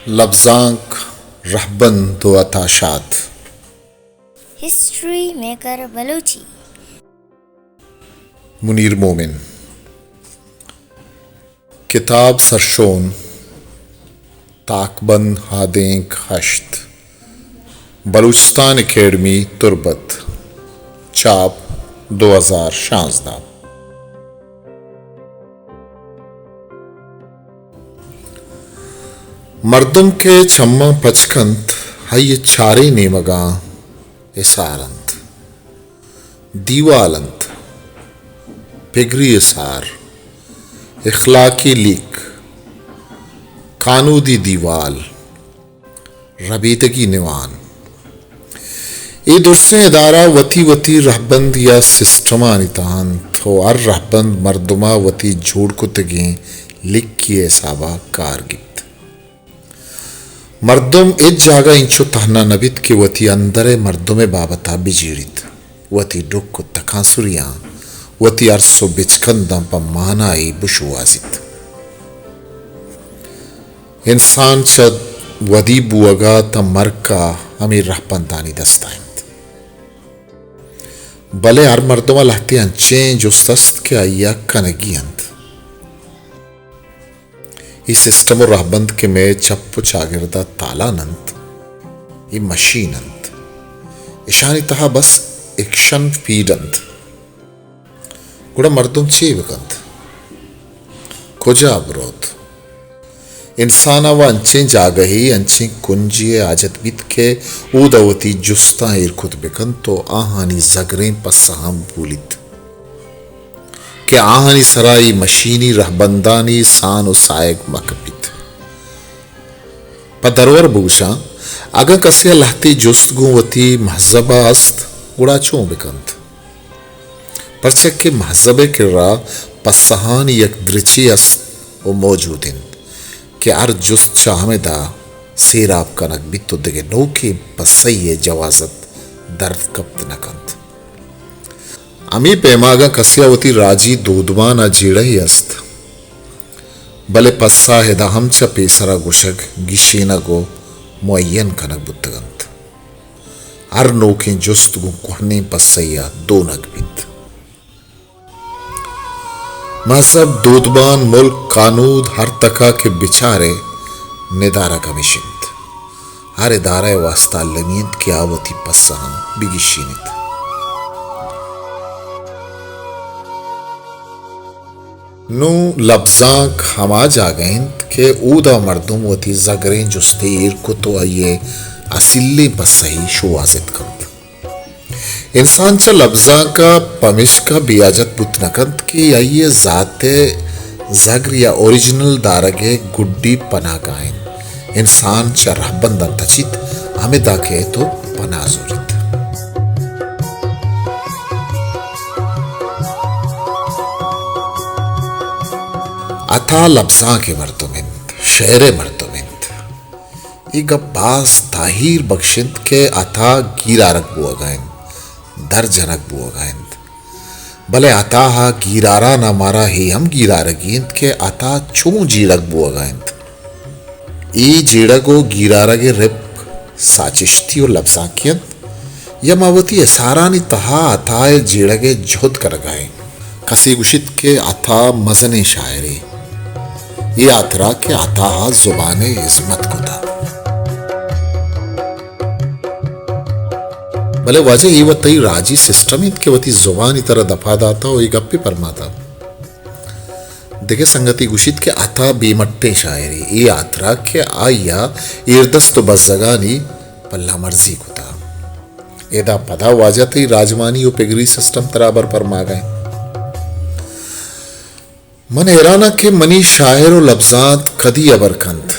लफ्ज़ांक रहबन तो अताशात। History maker Baluchi. मुनीर मोमिन। किताब सरशोन ताकबंद हादेंक हश्त बलूचिस्तान एकेडमी तुर्बत चाप 2016। मर्दम के चम्मा पचकंत हय चारे नेमगा इसारंत दीवालंत पिगरी इसार इखलाकी लीक कानूदी दीवाल रबीतगी निवान ये दुर्से इदारा वती वती रहबंद या सिस्टमा नितान थो अर रहबंद मर्दमा वती जोड़ कुतगे लिख किए साबा कारगित मर्दम इज जागा इंचो तहना नबित के वती अंदरे मर्दमे बाबता बिजीरित वती डुक को तकासुरिया वती अरसो बिचकंदम पर मानाई बुशुआजित इंसान चद वदी बुअगा त मरका हमी रहपंतानी दस्ताइंत भले हर मर्दमा लहते अंचे जो सस्त के आया कनगियंत इस सिस्टम और रहबंद के में चप्पु चागिरदा तालानंत ये मशीनंत ईशानी तहा बस एक्शन फीडंत गुड़ा मर्दुम चेवकंत खुजा ब्रोत इंसाना व अंचे जागही अंचे कुंजिए आजत बित के ऊदवती जुस्ता इरखुत बिकंत तो आहानी जगरें पस्साहम भूलित के आहानी सराई मशीनी रहबंदानी सान सायक मकपित पदरवर बुगशा अगर कस्य लहती जुस्तगुवती महजबा अस्त गुड़ा चो बिकंत परचक के महजबे किर्रा पस्सहान यक दृची अस्त वो मौजूदिन के अर जुस्त चाहमेदा सेराब कनक बित्तो दिगे नौके पसैये जवाजत दर्द कप्त नकंत अमी पेमागा कस्यावती राजी दूधवाना जीड़ही अस्त भले पस्सा हेदा हमचा पेसरा गुशग गिशेना गो मुअय्यन कनक बुद्धगंत हर नोके जुस्त गु कुहने पसैया दो नगबित मजहब दूधबान मुल्क कानूद हर तका के बिचारे निदारा कमिशिंत हर इदारा वास्ता लंगियत की आवती पस्सा बिगिशीनित नु लफ्जांक हमा जागेंत के ऊदा मर्दुम वती जगरें जुस्तीर को तो आइए असिल्ले बसही शुवाजित कंत इंसान चा लफ्जा का पमिश का बियाजत बुतनकंत की आइए जाते जगर या ओरिजिनल दारगे गुड्डी पना गायन इंसान चा रहबंदन तचित हमें दाके तो पनाजुरित अथा लफ्जा के मर्दुमिंद शेरे मर्दुमिंद इग बास ताहिर बख्शिंद के अथा गिरारक बुआगाइंद दर जनक बुआगाइंद भले अथा हा गिरारा ना मारा ही हम गिरारगिंद के अथा चुमु जीड़क बुआगाइंद ई जीड़को गिरारगे रिप साचिश्ती और लफ्जाकियत यमावती सारानी तहा अथाए जीड़गे जोध कर गाए कसी गुशित के अथा मजने शायरी ये आतरा के आता जुबाने इज्मत को था भले वजह ये वही राजी सिस्टम के वती जुबानी तरह दफा दाता और गप्पी परमाता देखे संगति गुशित के आता बेमट्टे शायरी ये आतरा के आया इर्दस्त बजगानी पल्ला मर्जी को था एदा पदा वाजत ही राजमानी और पिगरी सिस्टम तराबर परमा गए मन हैराना के मनी शायर और लफ्जात कदी अबरकंत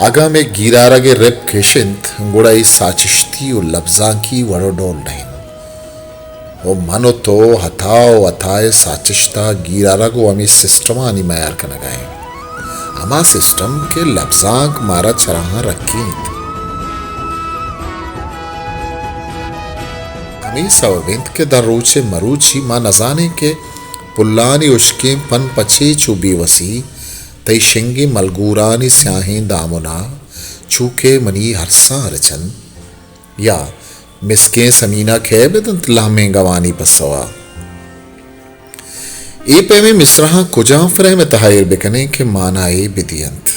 आगा में गिरारा के रेप केशिंत गुड़ाई साचिश्ती और लफ्जा की वड़ोडोल नहीं वो मनो तो हथाओ अथाए साचिश्ता गिरारा को अमी सिस्टमा आनी मैार कर लगाए अमा सिस्टम के लफ्जाक मारा चराहा रखी अमी सवबिंत के दरोचे मरूची मां नजाने के पुल्लानी उश्के पन पछे चुबी वसी तई शेंगे मलगूरानी स्याहें दामुना चूके मनी हरसा रचन या मिसके समीना खे बेदंत लामे गवानी पसवा ए पे में मिसरहा कुजा फ्रे में तहायर बेकने के मानाए बिदियंत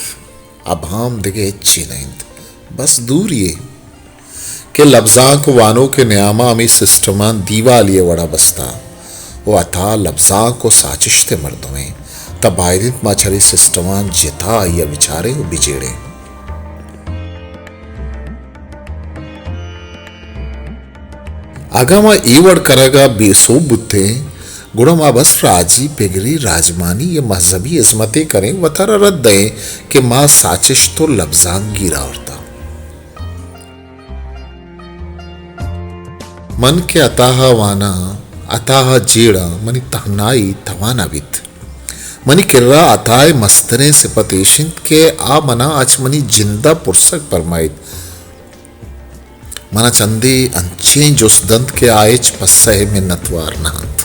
अब हम दिगे चिनंत बस दूर ये के लफ्जा को वानो के न्यामा में सिस्टमा दीवा लिए वड़ा बस्ता वो अथा लफ्जा को साचिश्ते मर्दों में तब बायरित माछरी सिस्टमा जिता या बिचारे वो बिजेड़े आगामा ईवड़ करेगा बेसो बुत्ते गुणमा बस राजी पेगरी राजमानी ये मजहबी इस्मतें करें वतारा रद्द दें कि माँ साचिश तो लफ्जांगी रावरता मन के अताहा वाना अताहा जेड़ा मनी तहनाई तवाना बित मनी किर्रा अताए मस्तने से पतेशिंत के आ मना आज मनी जिंदा पुरसक परमाइत मना चंदे अंचे जोस दंत के आयच पस्से में नतवार नांत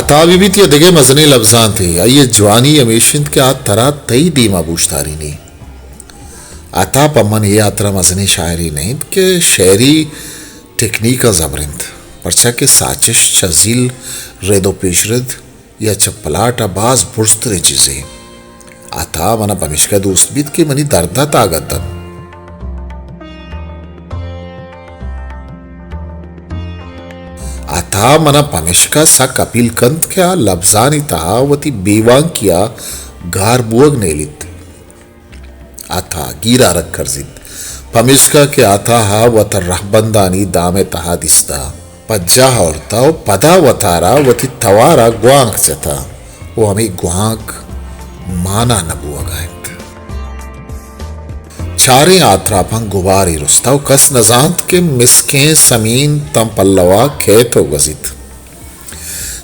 अतावी भी थी दिगे मजने लफ्जान थे आइए जवानी अमेशिंद के आ तरा तई दीमा बूझदारी नहीं अता पमन ये आतरा मजनी शायरी नहीं के शायरी टेक्निक जबरंत परचा के साजिश चजील रेदो पेशरद या चप्पलाट आबाज बुर्स्तरे चीजें आता मना पमिश्का दोस्त बीत के मनी दर्दा तागतन आता मना पमिश्का सा कपिल कंत क्या लफ्जानी तहावती बेवांग किया गार बुअग नेलित आता गिरा रखकर जिद पमिश्का के आता हा वत रहबंदानी दामे तहा दिस्ता पज्जा औरता पदा वतारा वती तवारा ग्वांक चता वो हमें ग्वांक माना नबुआ गायत चारे आत्रापं गुबारी रुस्ताव कस नजांत के मिसके समीन तम पल्लवा खेतो गजित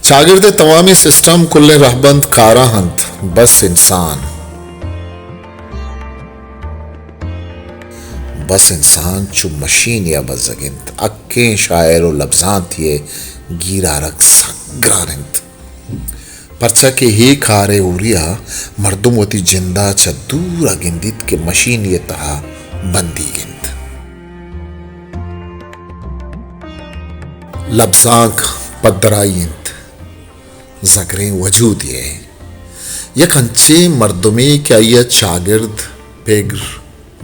चागिरदे तवामी सिस्टम कुल्ले रहबंद काराहंत बस इंसान चु मशीन या बजगिंत अक्के शायरो लफ्जांत ये गिरा रख सग्रारंत परचा के ही खारे उरिया मर्दुमोती जिंदा चदूरा गिंदित के मशीन ये तहा बंदी गिंद लब्जांक पदराइंत जगरें वजूद ये यक अंचे मर्दुमे क्या यह चागिर्द पेगर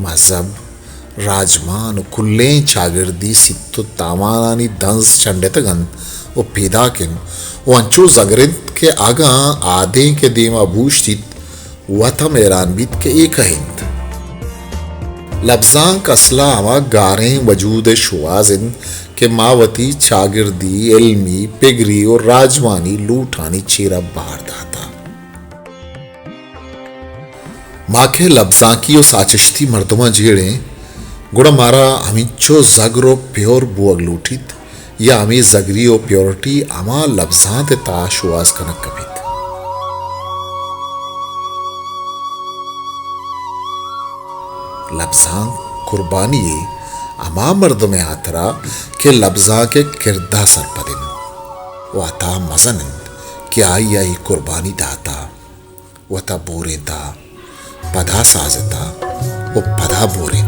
मजहब राजमान कुल्ले चागिर्दी सित्तो तामानी दंस चंडेतगन वो पैदा किन वो अंचो जगरिंत के आगा आधे के देमा भूषित वथम ऐरान बीत के एक हिंद लफ्जां कसला हवा गारें वजूद शुआजिन के मावती चागिर्दी इल्मी पिगरी और राजवानी लूठानी चेरा बाहर दाता माँ के लफ्जां की और साचिश्ती मर्दमा जेड़े गुड़ा मारा हमीचो जगरो प्योर बुअग लूठित या हमें जगरी और प्योरिटी अमा लफ्जां ते ताशुआज कनक कभित लफ्जां कुर्बानी अमा मर्द में आतरा के लफ्जां के किरदा सरपदिन वाता मजनन कि आई आई कुर्बानी दाता वता बोरे ता पधा साजता वो पधा बोरे